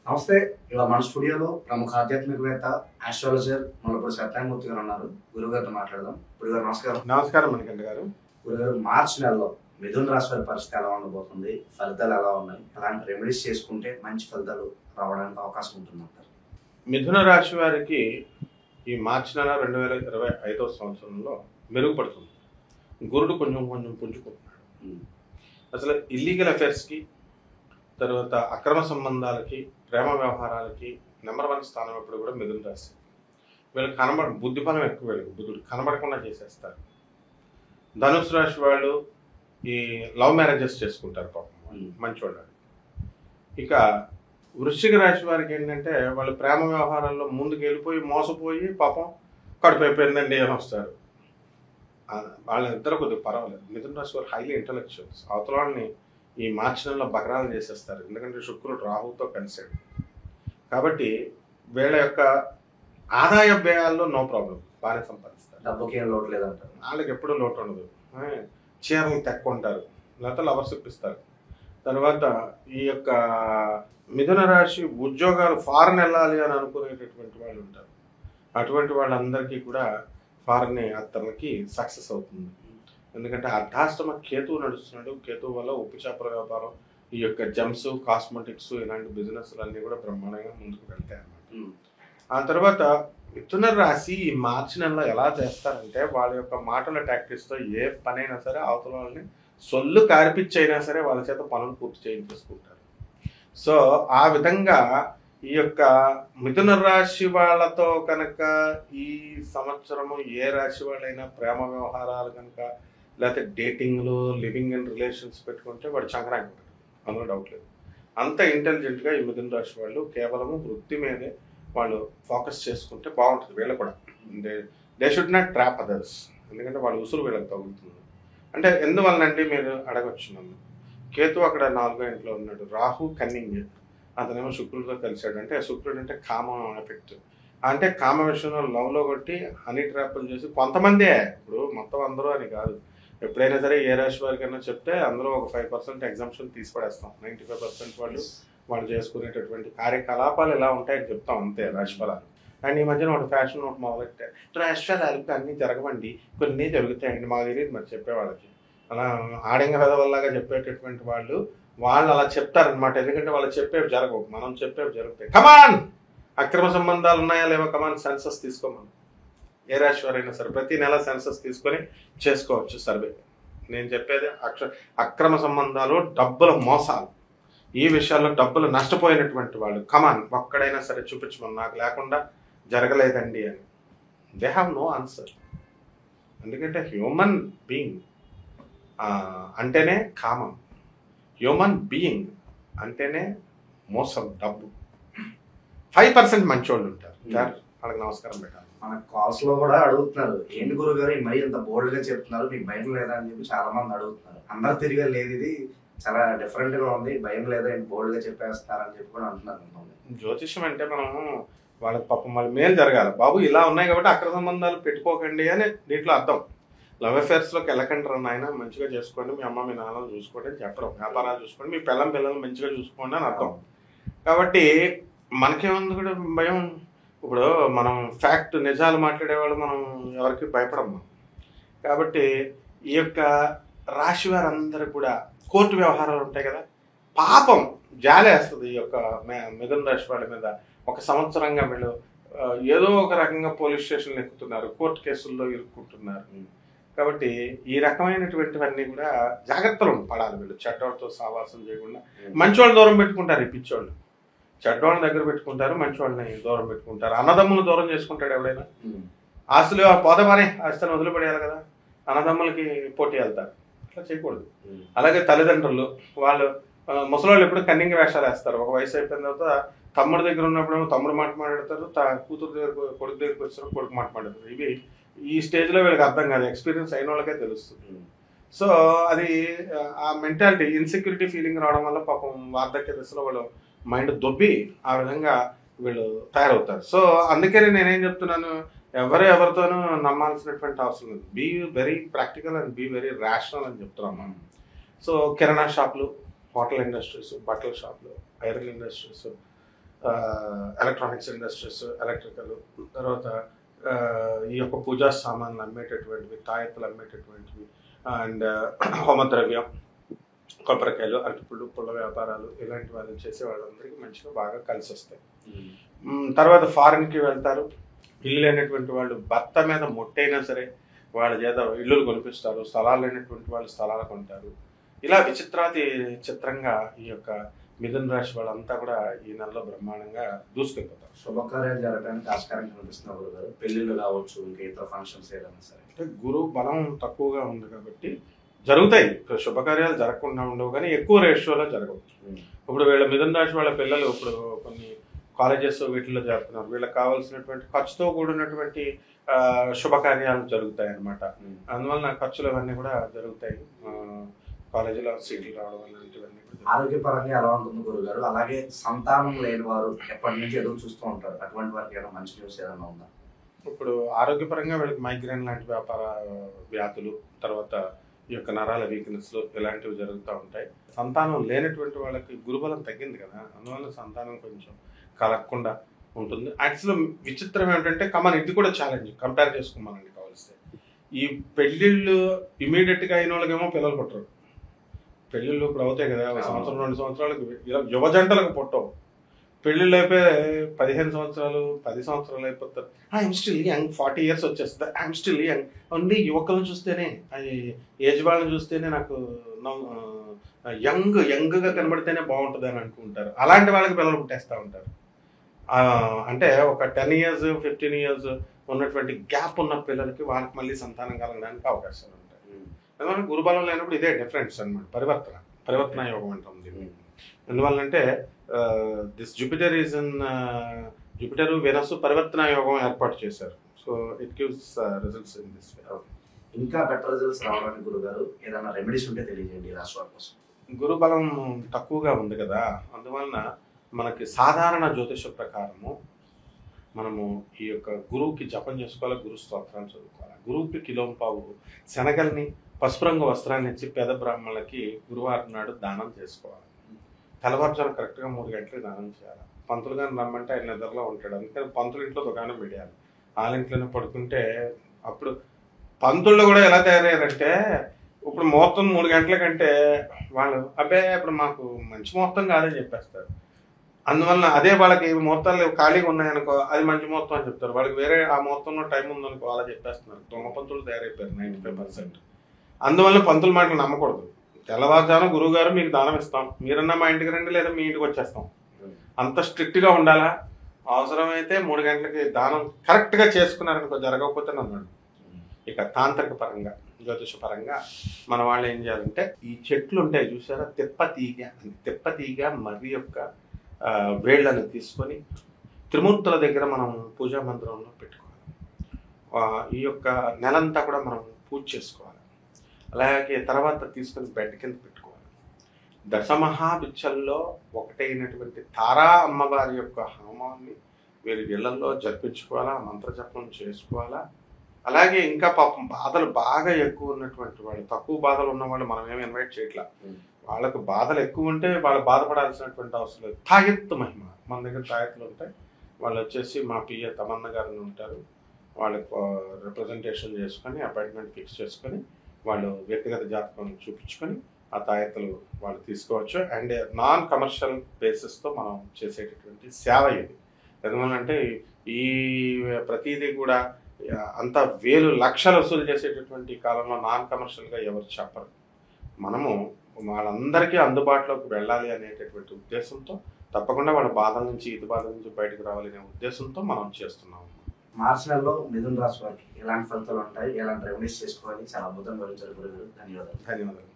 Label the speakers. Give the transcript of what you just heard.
Speaker 1: నమస్తే. ఇలా మన స్టూడియోలో ప్రముఖ ఆధ్యాత్మికవేత్త ఆస్ట్రాలజర్ ముల్లపూడి సత్యనారాయణమూర్తి గారు ఉన్నారు. గురుగారితో మాట్లాడదాం. గురుగారు నమస్కారం.
Speaker 2: నమస్కారం మణికంఠ గారు.
Speaker 1: గురుగారు, మార్చి నెలలో మిథున రాశి వారి పరిస్థితి ఎలా ఉండబోతుంది, ఫలితాలు ఎలా ఉన్నాయి, ఎలాంటి రెమెడీస్ చేసుకుంటే మంచి ఫలితాలు రావడానికి అవకాశం ఉంటుందంటారు?
Speaker 2: మిథున రాశి వారికి ఈ మార్చి నెల 2025 సంవత్సరంలో మెరుగుపడుతుంది. గురుడు కొంచెం పుంజుకుంటున్నాడు. అసలు ఇల్లీగల్ అఫైర్స్కి, తర్వాత అక్రమ సంబంధాలకి, ప్రేమ వ్యవహారాలకి నెంబర్ 1 స్థానం ఎప్పుడు కూడా మిథున రాశి. వీళ్ళకి బుద్ధి బలం ఎక్కువ, వీళ్ళకి బుద్ధుడు కనబడకుండా చేసేస్తారు. ధనుసు రాశి వాళ్ళు ఈ లవ్ మ్యారేజెస్ చేసుకుంటారు, పాపం మంచివాళ్ళు. ఇక వృశ్చిక రాశి వారికి ఏంటంటే వాళ్ళు ప్రేమ వ్యవహారాల్లో ముందుకు వెళ్ళిపోయి మోసపోయి పాపం కడుపు అయిపోయిందండి అని వస్తారు. వాళ్ళిద్దరు కొద్దిగా పర్వాలేదు. మిథున రాశి వారు హైలీ ఇంటలెక్చువల్స్. అవతల వాళ్ళని ఈ మార్చి నెలలో బకరాలు చేసేస్తారు, ఎందుకంటే శుక్రుడు రాహుతో కలిసాడు. కాబట్టి వీళ్ళ యొక్క ఆదాయ వ్యయాల్లో నో ప్రాబ్లం, బాగానే సంపాదిస్తారు.
Speaker 1: డబ్బుకి ఏం లోటు లేదంటారు.
Speaker 2: వాళ్ళకి ఎప్పుడూ లోటు ఉండదు. చీరలు తెక్కుంటారు, లేకపోతే లవర్స్ ఇప్పిస్తారు. తర్వాత ఈ యొక్క మిథున రాశి ఉద్యోగాలు ఫారెన్ వెళ్ళాలి అని అనుకునేటటువంటి వాళ్ళు ఉంటారు. అటువంటి వాళ్ళందరికీ కూడా ఫారెన్ అతనికి సక్సెస్ అవుతుంది. ఎందుకంటే అర్ధాష్టమ కేతువు నడుస్తున్నాడు. కేతువు వల్ల ఉప్పు చేపల వ్యాపారం, ఈ యొక్క జెమ్స్, కాస్మెటిక్స్ ఇలాంటి బిజినెస్లు అన్నీ కూడా బ్రహ్మాండంగా ముందుకు వెళ్తాయి అన్నమాట. ఆ తర్వాత మిథున రాశి ఈ మార్చి నెలలో ఎలా చేస్తారంటే వాళ్ళ యొక్క మాటల టాక్టిక్స్తో ఏ పనైనా సరే అవతల వాళ్ళని సొల్లు కార్పిచ్చైనా సరే వాళ్ళ చేత పనులు పూర్తి చేయించేసుకుంటారు. సో ఆ విధంగా ఈ యొక్క మిథున రాశి వాళ్ళతో కనుక ఈ సంవత్సరము ఏ రాశి వాళ్ళైనా ప్రేమ వ్యవహారాలు కనుక లేకపోతే డేటింగ్లు, లివింగ్ ఇన్ రిలేషన్స్ పెట్టుకుంటే వాడు చంకరాకి ఉంటాడు, అందులో డౌట్ లేదు. అంత ఇంటెలిజెంట్గా ఈ మిథున రాశి వాళ్ళు కేవలము వృత్తి మీదే వాళ్ళు ఫోకస్ చేసుకుంటే బాగుంటుంది. వీళ్ళు కూడా they should not trap others, ఎందుకంటే వాళ్ళు ఉసురు వీళ్ళకి తగులుతుంది. అంటే ఎందువల్లనంటే మీరు అడగచ్చు నన్ను. కేతు అక్కడ 4వ ఇంట్లో ఉన్నాడు, రాహు కన్నింగ్, అతనేమో శుక్రుడితో కలిశాడు. అంటే శుక్రుడు అంటే కామ ఎఫెక్ట్, అంటే కామ విషయంలో లవ్లో కొట్టి హనీ ట్రాప్లు చేసి కొంతమందే, ఇప్పుడు మొత్తం అందరూ అని కాదు. ఎప్పుడైనా సరే ఏ రాశి వారికైనా చెప్తే అందులో ఒక 5% ఎగ్జామ్షన్ తీసిపడేస్తాం. 95% వాళ్ళు చేసుకునేటటువంటి కార్యకలాపాలు ఎలా ఉంటాయని చెప్తాం, అంతే రాశి ఫలాలు. అండ్ ఈ మధ్యన ఒక ఫ్యాషన్ ఒకటి మొదలెట్టారు, రాశి ఫలాలకు అన్నీ జరగవండి, కొన్ని జరుగుతాయండి, మాకు తెలియదు మరి చెప్పేవాళ్ళకి. అలా ఆడంగ పెదవల్లాగా చెప్పేటటువంటి వాళ్ళు అలా చెప్తారనమాట. ఎందుకంటే వాళ్ళు చెప్పేవి జరగవు, మనం చెప్పేవి జరుగుతాయి. కమాన్, అక్రమ సంబంధాలు ఉన్నాయా లేవా, కమాన్ సెన్సస్ తీసుకోమని. ఏ రాశి వారైనా సరే ప్రతి నెల సెన్సస్ తీసుకొని చేసుకోవచ్చు సర్వే. నేను చెప్పేది అక్రమ సంబంధాలు, డబ్బుల మోసాలు, ఈ విషయాల్లో డబ్బులు నష్టపోయినటువంటి వాళ్ళు కమాన్ ఒక్కడైనా సరే చూపించమని, నాకు లేకుండా జరగలేదండి అని. They have no answer. ఎందుకంటే హ్యూమన్ బీయింగ్ అంటేనే కామం, హ్యూమన్ బీయింగ్ అంటేనే మోసం, డబ్బు. 5% మంచోళ్ళు ఉంటారు, వాళ్ళకి నమస్కారం పెట్టాలి.
Speaker 1: మన కాల్స్ లో కూడా అడుగుతున్నారు, ఏంటి గురుగారు మరి ఇంత బోల్డ్ గా చెప్తున్నారు, మీకు భయం లేదా అని చెప్పి చాలా మంది అడుగుతున్నారు. అందరు తిరిగే లేదు, ఇది చాలా డిఫరెంట్ గా ఉంది, భయం లేదా, ఏంటి బోల్డ్ గా చెప్పేస్తారని చెప్పి కూడా అంటున్నారు.
Speaker 2: జ్యోతిష్యం అంటే మనం వాళ్ళకి పాపం వాళ్ళ మేలు జరగాలి బాబు, ఇలా ఉన్నాయి కాబట్టి అక్రమ సంబంధాలు పెట్టుకోకండి అని దీంట్లో అర్థం. లవ్ అఫేర్స్లోకి వెళ్ళకండి రా నాయన, మంచిగా చేసుకోండి, మీ అమ్మ మీ నాన్నలు చూసుకోండి అని చెప్పడం. వ్యాపారాలు చూసుకోండి, మీ పిల్లలు మంచిగా చూసుకోండి అని అర్థం. కాబట్టి మనకేముంది కూడా భయం. ఇప్పుడు మనం ఫ్యాక్ట్ నిజాలు మాట్లాడేవాళ్ళు మనం ఎవరికి భయపడము. కాబట్టి ఈ యొక్క రాశి వారందరూ కూడా కోర్టు వ్యవహారాలు ఉంటాయి కదా, పాపం జాలేస్తుంది ఈ యొక్క మిథున రాశి వాళ్ళ మీద. ఒక సంవత్సరంగా వీళ్ళు ఏదో ఒక రకంగా పోలీస్ స్టేషన్లు ఎక్కుతున్నారు, కోర్టు కేసుల్లో ఇరుక్కుంటున్నారు. కాబట్టి ఈ రకమైనటువంటివన్నీ కూడా జాగ్రత్తలు పడాలి వీళ్ళు. చెడ్డవాళ్ళతో సావాసం చేయకుండా మంచివాళ్ళు దూరం పెట్టుకుంటారు. ఈ పిచ్చోళ్ళు చెడ్డవాళ్ళని దగ్గర పెట్టుకుంటారు, మంచివాళ్ళని దూరం పెట్టుకుంటారు. అన్నదమ్ములు దూరం చేసుకుంటాడు ఎవడైనా. ఆస్తులు పోదమానే ఆస్తులను వదిలిపడేయాలి కదా, అన్నదమ్ములకి పోటీ వెళ్తారు. అట్లా చేయకూడదు. అలాగే తల్లిదండ్రులు వాళ్ళు ముసలోళ్ళు ఎప్పుడు కన్నింగ్ వేషాలు వేస్తారు. ఒక వయసు అయిపోయిన తర్వాత తమ్ముడు దగ్గర ఉన్నప్పుడేమో తమ్ముడు మాట మాట్లాడతారు, కూతురు దగ్గర కొడుకు దగ్గరికి వచ్చినప్పుడు కొడుకు మాట మాట్లాడతారు. ఇవి ఈ స్టేజ్లో వీళ్ళకి అర్థం కాదు, ఎక్స్పీరియన్స్ అయిన వాళ్ళకే తెలుస్తుంది. సో అది ఆ మెంటాలిటీ, ఇన్సెక్యూరిటీ ఫీలింగ్ రావడం వల్ల పాపం వార్ధక్య దశలో వాళ్ళు మైండ్ దొబ్బి ఆ విధంగా వీళ్ళు తయారవుతారు. సో అందుకని నేనేం చెప్తున్నాను, ఎవరితోనూ నమ్మాల్సినటువంటి అవసరం లేదు. Be very practical and be very rational అని చెప్తున్నాను. సో కిరాణా షాపులు, హోటల్ ఇండస్ట్రీస్, బట్టల షాపులు, iron industries, electronics industries, electrical, తర్వాత ఈ యొక్క పూజా సామాన్లు అమ్మేటటువంటివి, తాయెత్తులు అమ్మేటటువంటివి, అండ్ హోమద్రవ్యం, కొబ్బరికాయలు, అరటిపళ్ళు, పుల్ల వ్యాపారాలు, ఇలాంటి వాళ్ళు చేసే వాళ్ళందరికీ మంచిగా బాగా కలిసి వస్తాయి. తర్వాత ఫారిన్కి వెళ్తారు. ఇల్లు లేనటువంటి వాళ్ళు భర్త మీద మొట్టైనా సరే వాళ్ళ చేత ఇల్లులు కొనిపిస్తారు. స్థలాలు లేనటువంటి వాళ్ళు స్థలాలు కొంటారు. ఇలా చిత్రంగా ఈ యొక్క మిథున రాశి వాళ్ళంతా కూడా ఈ నెలలో బ్రహ్మాండంగా దూసుకెళ్ళిపోతారు.
Speaker 1: శుభకార్యాలు జరగడానికి ఆస్కారం కనిపిస్తున్న గురుగారు, పెళ్లిళ్ళు కావచ్చు, ఇంకా ఇతర ఫంక్షన్స్ ఏదైనా సరే.
Speaker 2: అంటే గురువు బలం తక్కువగా ఉంది కాబట్టి జరుగుతాయి. శుభకార్యాలు జరగకుండా ఉండవు, కానీ ఎక్కువ రేషియోలో జరగవు. ఇప్పుడు వీళ్ళ మిథున రాశి వాళ్ళ పిల్లలు ఇప్పుడు కొన్ని కాలేజెస్ వీటిల్లో జరుగుతున్నారు. వీళ్ళకి కావాల్సినటువంటి ఖర్చుతో కూడినటువంటి శుభకార్యాలు జరుగుతాయి అన్నమాట. అందువల్ల ఖర్చులు అవన్నీ కూడా జరుగుతాయి. కాలేజీలో సీట్లు రావడం అలాంటివన్నీ.
Speaker 1: ఆరోగ్యపరంగా ఎలా ఉంటుంది గురుగారు? అలాగే సంతానం లేని వారు ఎప్పటి నుంచి ఎదురు చూస్తూ ఉంటారు, అటువంటి వారికి ఏమైనా మంచి న్యూస్ ఏదైనా ఉందా?
Speaker 2: ఇప్పుడు ఆరోగ్యపరంగా వీళ్ళకి మైగ్రేన్ లాంటి వ్యాధులు, తర్వాత ఈ యొక్క నరాల వీక్నెస్లు ఇలాంటివి జరుగుతూ ఉంటాయి. సంతానం లేనటువంటి వాళ్ళకి గురుబలం తగ్గింది కదా, అందువల్ల సంతానం కొంచెం కలగకుండా ఉంటుంది. యాక్చువల్గా విచిత్రం ఏమిటంటే ఇది కూడా ఛాలెంజ్ కంపేర్ చేసుకోమనండి కావలిస్తే. ఈ పెళ్ళిళ్ళు ఇమీడియట్గా అయిన వాళ్ళకేమో పిల్లలు పుట్టరు. పెళ్ళిళ్ళు ఇప్పుడు అవుతాయి కదా, 1 సంవత్సరం 2 సంవత్సరాలకు యువ జంటలకు పుట్టవు. పెళ్ళిళ్ళు అయిపోయి 15 సంవత్సరాలు 10 సంవత్సరాలు అయిపోతారు. ఐఎమ్ స్టిల్ యంగ్, 40 years వచ్చేస్తుంది, ఐఎమ్ స్టిల్ యంగ్. ఓన్లీ యువకులను చూస్తేనే, ఏజ్ వాళ్ళని చూస్తేనే నాకు యంగ్గా కనబడితేనే బాగుంటుంది అని అనుకుంటారు. అలాంటి వాళ్ళకి పిల్లలు పుట్టేస్తూ ఉంటారు. అంటే ఒక 10 years 15 years ఉన్నటువంటి గ్యాప్ ఉన్న పిల్లలకి వాళ్ళకి మళ్ళీ సంతానం కలగడానికి అవకాశాలు ఉంటాయి. అందువల్ల గురుబలం లేనప్పుడు ఇదే డిఫరెన్స్ అనమాట. పరివర్తన యోగం అంటుంది. ఎందువల్లంటే this Jupiter is in Jupiter Venus పరివర్తన యోగం ఏర్పాటు చేశారు. So it gives results in this way.
Speaker 1: ఇంకా బెటర్ రిజల్ట్స్ రావడానికి గురుగారు ఏదైనా రెమెడీస్ ఉంటే తెలియజేయండి రాశి వారి కోసం.
Speaker 2: గురుబలం తక్కువగా ఉంది కదా, అందువలన మనకి సాధారణ జ్యోతిష ప్రకారము మనము ఈ యొక్క గురువుకి జపం చేసుకోవాలి, గురు స్తోత్రాలు చదువుకోవాలి. గురువుకి కిలోంపావు శనగల్ని పసుపు రంగు వస్త్రాన్ని ఇచ్చి పేద బ్రాహ్మణులకి గురువారం నాడు దానం చేసుకోవాలి. తెల్లవారుజాము కరెక్ట్గా 3 గంటలకు దానం చేయాలి. పంతులు గారిని రమ్మంటే ఆయన నిద్రలో ఉంటాడు, అందుకని పంతులు ఇంట్లో దుకాణం పెట్టాలి. వాళ్ళ ఇంట్లోనే పడుకుంటే అప్పుడు పంతుళ్ళు కూడా ఎలా తయారయ్యారంటే, ఇప్పుడు ముహూర్తం 3 గంటల కంటే వాళ్ళు ఇప్పుడు మాకు మంచి ముహూర్తం కాదని చెప్పేస్తారు. అందువల్ల అదే వాళ్ళకి ముహూర్తాలు ఖాళీగా ఉన్నాయనుకో అది మంచి ముహూర్తం అని చెప్తారు. వాళ్ళకి వేరే ఆ ముహూర్తంలో టైం ఉందనుకో అలా చెప్పేస్తున్నారు. దొంగ పంతులు తయారైపోయారు 95%. అందువల్ల పంతుల మాటలు నమ్మకూడదు. తెల్లవారుజాము గురువు గారు మీకు దానం ఇస్తాం, మీరన్నా మా ఇంటికి రండి, లేదా మీ ఇంటికి వచ్చేస్తాం, అంత స్ట్రిక్ట్గా ఉండాలా. అవసరమైతే 3 గంటలకి దానం కరెక్ట్గా చేసుకున్నారనుకో, జరగకపోతే అన్నాడు. ఇక తాంత్రిక పరంగా జ్యోతిష పరంగా మన వాళ్ళు ఏం చేయాలంటే, ఈ చెట్లు ఉంటాయి చూసారా, తెప్పతీగ మర్రి యొక్క వేళ్లను తీసుకొని త్రిమూర్తుల దగ్గర మనం పూజా మందిరంలో పెట్టుకోవాలి. ఈ యొక్క నెలంతా కూడా మనం పూజ చేసుకోవాలి. అలాగే తర్వాత తీసుకొని బెడ్ కింద పెట్టుకోవాలి. దశమహావిద్యల్లో ఒకటైనటువంటి తారా అమ్మవారి యొక్క హోమాన్ని వీరి ఇళ్లలో జరిపించుకోవాలా, మంత్రజపం చేసుకోవాలా. అలాగే ఇంకా పాపం బాధలు బాగా ఎక్కువ ఉన్నటువంటి వాళ్ళు, తక్కువ బాధలు ఉన్న వాళ్ళు మనం ఏమి ఇన్వైట్ చేయట్లా. వాళ్ళకు బాధలు ఎక్కువ ఉంటే వాళ్ళు బాధపడాల్సినటువంటి అవసరం లేదు. తాయెత్తు మహిమ, మన దగ్గర తాయెత్తులు ఉంటాయి. వాళ్ళు వచ్చేసి మా పిఏ తమన్న గారిని ఉంటారు, వాళ్ళకు రిప్రజెంటేషన్ చేసుకొని అపాయింట్మెంట్ ఫిక్స్ చేసుకొని వాళ్ళు వ్యక్తిగత జాతకం చూపించుకొని ఆ తాయెత్తులు వాళ్ళు తీసుకోవచ్చు. అండ్ నాన్ కమర్షియల్ బేసిస్తో మనం చేసేటటువంటి సేవ ఇది. ఎందువల్లంటే ఈ ప్రతిదీ కూడా అంత వేలు లక్షలు వసూలు చేసేటటువంటి కాలంలో నాన్ కమర్షియల్గా ఎవరు చెప్పరు. మనము వాళ్ళందరికీ అందుబాటులోకి వెళ్ళాలి అనేటటువంటి ఉద్దేశంతో, తప్పకుండా వాళ్ళ బాధల నుంచి ఇది బాధల నుంచి బయటకు రావాలి అనే ఉద్దేశంతో మనం చేస్తున్నాము.
Speaker 1: మార్చి నెలలో మిథున రాశి వారికి ఎలాంటి ఫలితాలు ఉంటాయి, ఎలాంటి రెమెడీస్ చేసుకోవాలి, చాలా అద్భుతంగా వివరించారు గురుగారు. ధన్యవాదాలు.